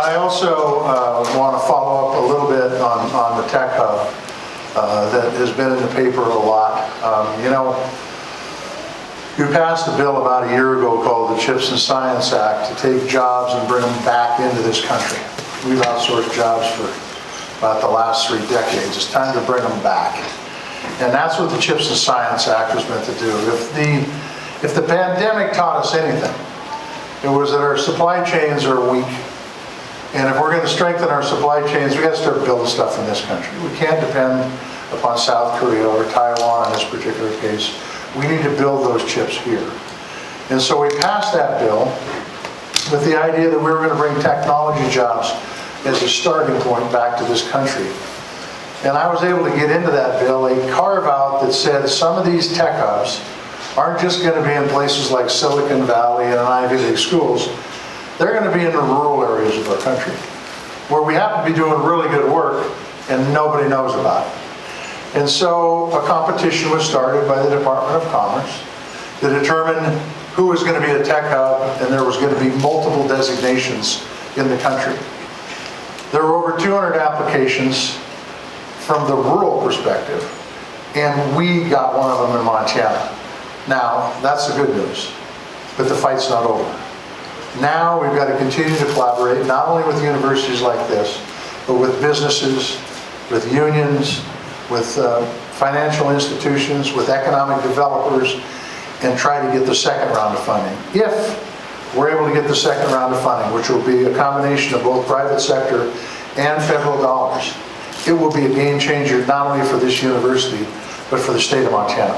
I also want to follow up a little bit on the Tech Hub that has been in the paper a lot. You passed a bill about a year ago called the Chips and Science Act to take jobs and bring them back into this country. We've outsourced jobs for about the last 3 decades. It's time to bring them back. And that's what the Chips and Science Act was meant to do. If the pandemic taught us anything, it was that our supply chains are weak. And if we're going to strengthen our supply chains, we got to start building stuff in this country. We can't depend upon South Korea or Taiwan in this particular case. We need to build those chips here. And so we passed that bill with the idea that we were going to bring technology jobs as a starting point back to this country. And I was able to get into that bill a carve-out that said some of these tech hubs aren't just going to be in places like Silicon Valley and Ivy League schools. They're going to be in the rural areas of our country, where we happen to be doing really good work and nobody knows about it. And so a competition was started by the Department of Commerce to determine who was going to be a tech hub, and there was going to be multiple designations in the country. There were over 200 applications from the rural perspective, and we got one of them in Montana. Now, that's the good news, but the fight's not over. Now we've got to continue to collaborate, not only with universities like this, but with businesses, with unions, with financial institutions, with economic developers, and try to get the second round of funding. If we're able to get the second round of funding, which will be a combination of both private sector and federal dollars, it will be a game changer not only for this university, but for the state of Montana.